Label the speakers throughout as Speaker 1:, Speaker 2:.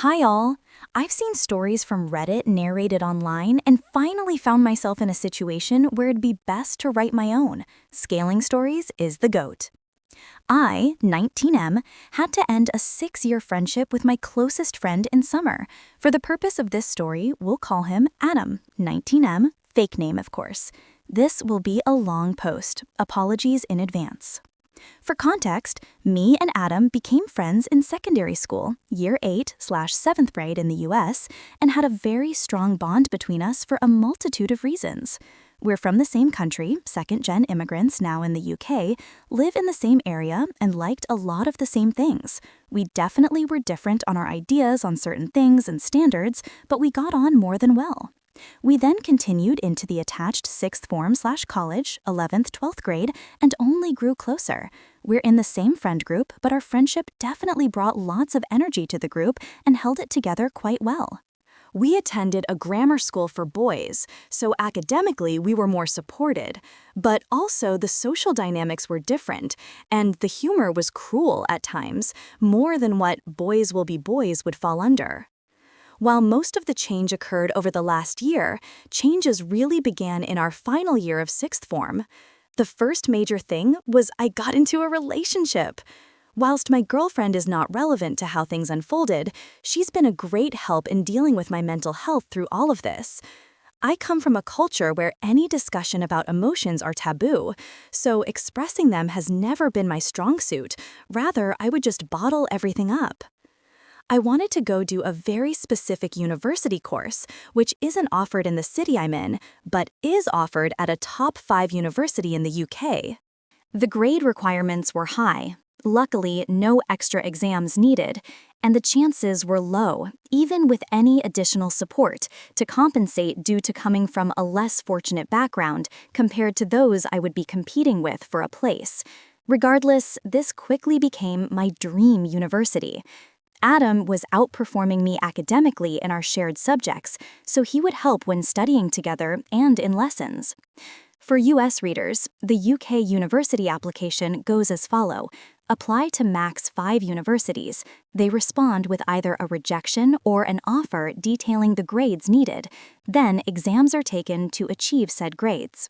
Speaker 1: Hi all! I've seen stories from Reddit narrated online and finally found myself in a situation where it'd be best to write my own. Scaling stories is the GOAT. I, 19M, had to end a 6-year friendship with my closest friend in summer. For the purpose of this story, we'll call him Adam, 19M, fake name of course. This will be a long post. Apologies in advance. For context, me and Adam became friends in secondary school, year 8/7th grade in the US, and had a very strong bond between us for a multitude of reasons. We're from the same country, second-gen immigrants now in the UK, live in the same area, and liked a lot of the same things. We definitely were different on our ideas on certain things and standards, but we got on more than well. We then continued into the attached 6th form/college, 11th, 12th grade, and only grew closer. We're in the same friend group, but our friendship definitely brought lots of energy to the group and held it together quite well. We attended a grammar school for boys, so academically we were more supported, but also the social dynamics were different, and the humor was cruel at times, more than what boys will be boys would fall under. While most of the change occurred over the last year, changes really began in our final year of 6th form. The first major thing was I got into a relationship. Whilst my girlfriend is not relevant to how things unfolded, she's been a great help in dealing with my mental health through all of this. I come from a culture where any discussion about emotions are taboo, so expressing them has never been my strong suit. Rather, I would just bottle everything up. I wanted to go do a very specific university course, which isn't offered in the city I'm in, but is offered at a top 5 university in the UK. The grade requirements were high. Luckily, no extra exams needed, and the chances were low, even with any additional support, to compensate due to coming from a less fortunate background compared to those I would be competing with for a place. Regardless, this quickly became my dream university. Adam was outperforming me academically in our shared subjects, so he would help when studying together and in lessons. For US readers, the UK university application goes as follows. Apply to max 5 universities. They respond with either a rejection or an offer detailing the grades needed. Then exams are taken to achieve said grades.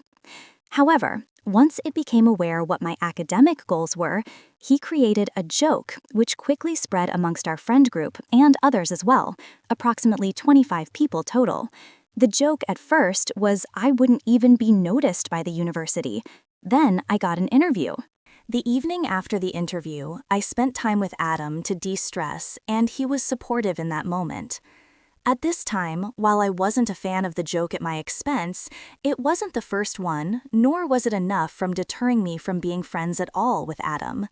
Speaker 1: However, once it became aware what my academic goals were, he created a joke which quickly spread amongst our friend group and others as well, approximately 25 people total. The joke at first was I wouldn't even be noticed by the university. Then I got an interview. The evening after the interview, I spent time with Adam to de-stress, and he was supportive in that moment. At this time, while I wasn't a fan of the joke at my expense, it wasn't the first one, nor was it enough from deterring me from being friends at all with Adam.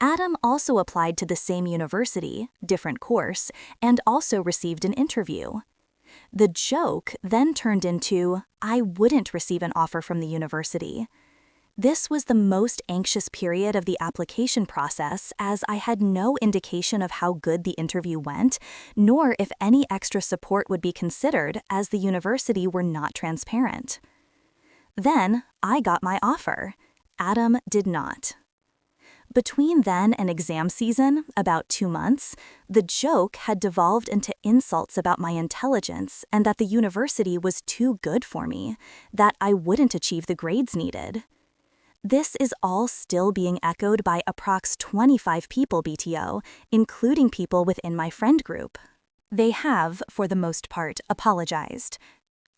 Speaker 1: Adam also applied to the same university, different course, and also received an interview. The joke then turned into, I wouldn't receive an offer from the university. This was the most anxious period of the application process, as I had no indication of how good the interview went, nor if any extra support would be considered, as the university were not transparent. Then, I got my offer. Adam did not. Between then and exam season, about 2 months, the joke had devolved into insults about my intelligence and that the university was too good for me, that I wouldn't achieve the grades needed. This is all still being echoed by approx 25 people BTO, including people within my friend group. They have, for the most part, apologized.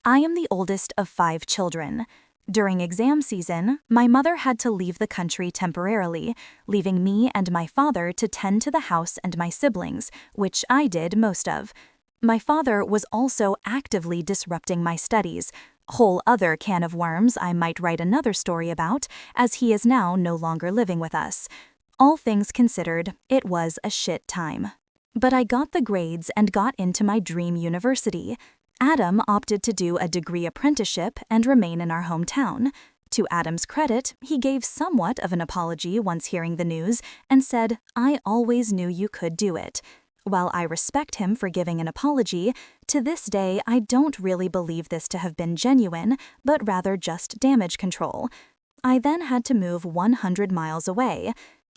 Speaker 1: I am the oldest of 5 children. During exam season, my mother had to leave the country temporarily, leaving me and my father to tend to the house and my siblings, which I did most of. My father was also actively disrupting my studies, whole other can of worms I might write another story about, as he is now no longer living with us. All things considered, it was a shit time. But I got the grades and got into my dream university. Adam opted to do a degree apprenticeship and remain in our hometown. To Adam's credit, he gave somewhat of an apology once hearing the news and said, I always knew you could do it. While I respect him for giving an apology, to this day I don't really believe this to have been genuine, but rather just damage control. I then had to move 100 miles away.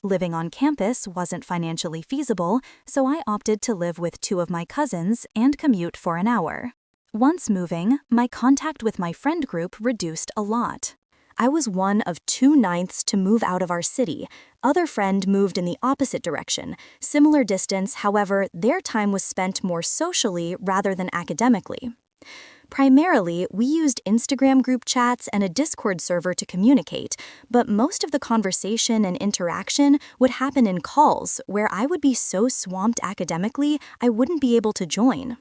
Speaker 1: Living on campus wasn't financially feasible, so I opted to live with 2 of my cousins and commute for an hour. Once moving, my contact with my friend group reduced a lot. I was one of 2/9 to move out of our city. Other friend moved in the opposite direction. Similar distance, however, their time was spent more socially rather than academically. Primarily, we used Instagram group chats and a Discord server to communicate, but most of the conversation and interaction would happen in calls, where I would be so swamped academically I wouldn't be able to join.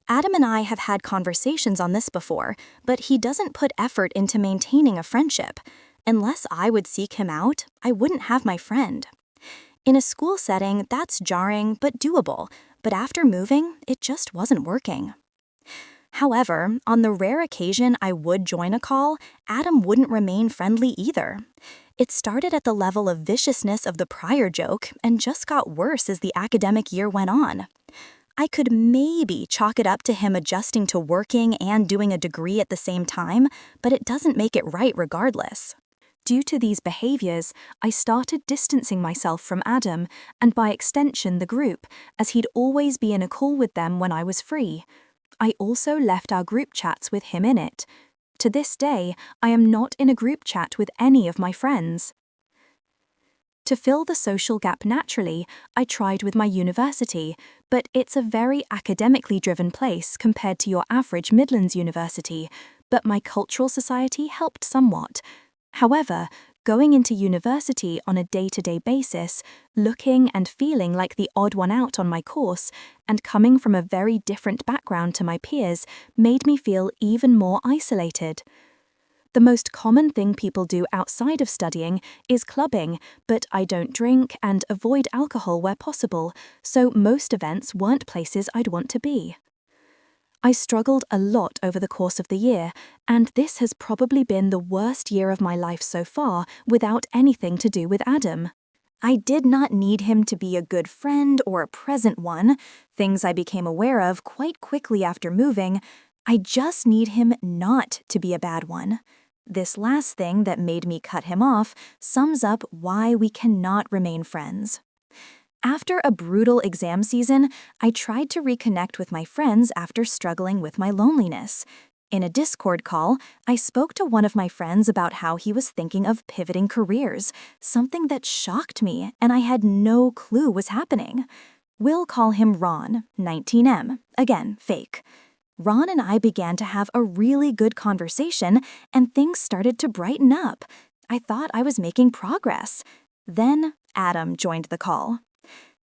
Speaker 1: Adam and I have had conversations on this before, but he doesn't put effort into maintaining a friendship. Unless I would seek him out, I wouldn't have my friend. In a school setting, that's jarring but doable, but after moving, it just wasn't working. However, on the rare occasion I would join a call, Adam wouldn't remain friendly either. It started at the level of viciousness of the prior joke and just got worse as the academic year went on. I could maybe chalk it up to him adjusting to working and doing a degree at the same time, but it doesn't make it right regardless. Due to these behaviors, I started distancing myself from Adam and by extension the group, as he'd always be in a call with them when I was free. I also left our group chats with him in it. To this day, I am not in a group chat with any of my friends. To fill the social gap naturally, I tried with my university, but it's a very academically driven place compared to your average Midlands university, but my cultural society helped somewhat. However, going into university on a day-to-day basis, looking and feeling like the odd one out on my course, and coming from a very different background to my peers, made me feel even more isolated. The most common thing people do outside of studying is clubbing, but I don't drink and avoid alcohol where possible, so most events weren't places I'd want to be. I struggled a lot over the course of the year, and this has probably been the worst year of my life so far without anything to do with Adam. I did not need him to be a good friend or a present one, things I became aware of quite quickly after moving. I just need him not to be a bad one. This last thing that made me cut him off sums up why we cannot remain friends. After a brutal exam season, I tried to reconnect with my friends after struggling with my loneliness. In a Discord call, I spoke to one of my friends about how he was thinking of pivoting careers, something that shocked me and I had no clue was happening. We'll call him Ron, 19M, again, fake. Ron and I began to have a really good conversation and things started to brighten up. I thought I was making progress. Then Adam joined the call.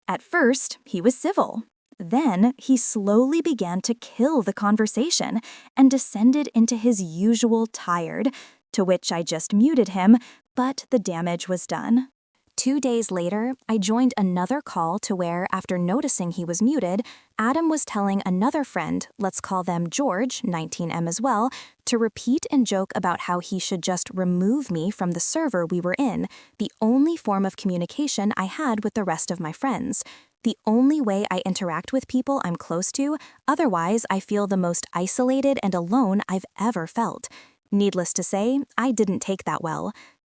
Speaker 1: At first, he was civil. Then, he slowly began to kill the conversation and descended into his usual tired, to which I just muted him, but the damage was done. 2 days later, I joined another call to where, after noticing he was muted, Adam was telling another friend, let's call them George, 19M as well, to repeat and joke about how he should just remove me from the server we were in, the only form of communication I had with the rest of my friends. The only way I interact with people I'm close to, otherwise I feel the most isolated and alone I've ever felt. Needless to say, I didn't take that well.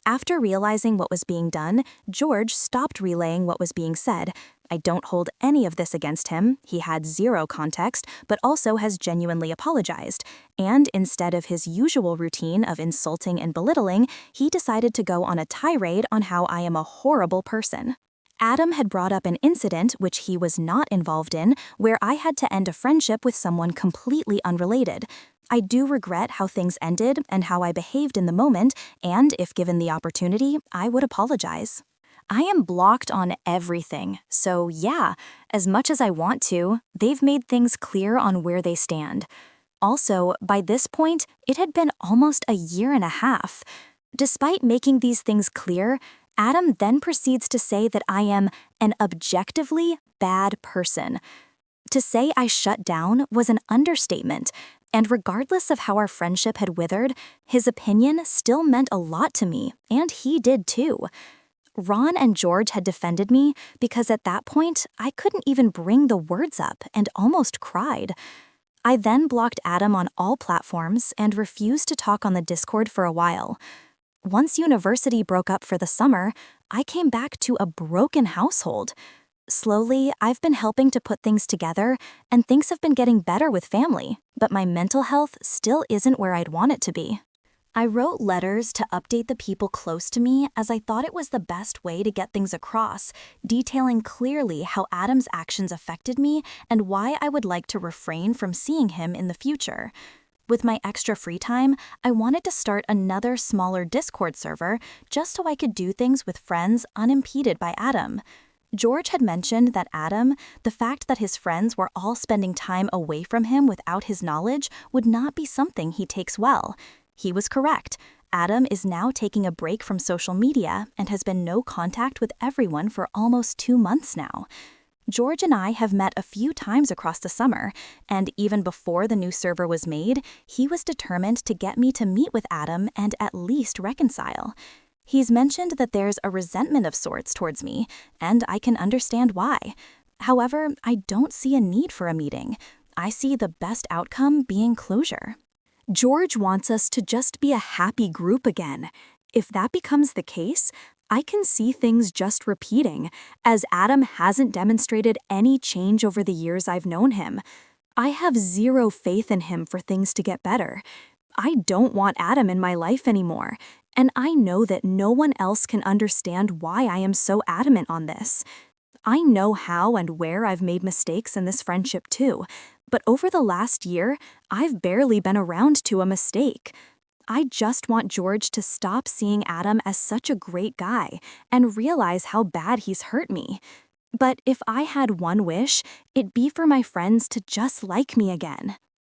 Speaker 1: After realizing what was being done, George stopped relaying what was being said. I don't hold any of this against him. He had zero context, but also has genuinely apologized. And instead of his usual routine of insulting and belittling, he decided to go on a tirade on how I am a horrible person. Adam had brought up an incident which he was not involved in, where I had to end a friendship with someone completely unrelated. I do regret how things ended and how I behaved in the moment, and if given the opportunity, I would apologize. I am blocked on everything, so yeah, as much as I want to, they've made things clear on where they stand. Also, by this point, it had been almost a year and a half. Despite making these things clear, Adam then proceeds to say that I am an objectively bad person. To say I shut down was an understatement, and regardless of how our friendship had withered, his opinion still meant a lot to me, and he did too. Ron and George had defended me because at that point, I couldn't even bring the words up and almost cried. I then blocked Adam on all platforms and refused to talk on the Discord for a while. Once university broke up for the summer, I came back to a broken household. Slowly, I've been helping to put things together, and things have been getting better with family, but my mental health still isn't where I'd want it to be. I wrote letters to update the people close to me as I thought it was the best way to get things across, detailing clearly how Adam's actions affected me and why I would like to refrain from seeing him in the future. With my extra free time, I wanted to start another smaller Discord server just so I could do things with friends unimpeded by Adam. George had mentioned that Adam, the fact that his friends were all spending time away from him without his knowledge, would not be something he takes well. He was correct. Adam is now taking a break from social media and has been no contact with everyone for almost 2 months now. George and I have met a few times across the summer, and even before the new server was made, he was determined to get me to meet with Adam and at least reconcile. He's mentioned that there's a resentment of sorts towards me, and I can understand why. However, I don't see a need for a meeting. I see the best outcome being closure. George wants us to just be a happy group again. If that becomes the case, I can see things just repeating, as Adam hasn't demonstrated any change over the years I've known him. I have zero faith in him for things to get better. I don't want Adam in my life anymore, and I know that no one else can understand why I am so adamant on this. I know how and where I've made mistakes in this friendship too, but over the last year, I've barely been around to a mistake. I just want George to stop seeing Adam as such a great guy and realize how bad he's hurt me. But if I had one wish, it'd be for my friends to just like me again.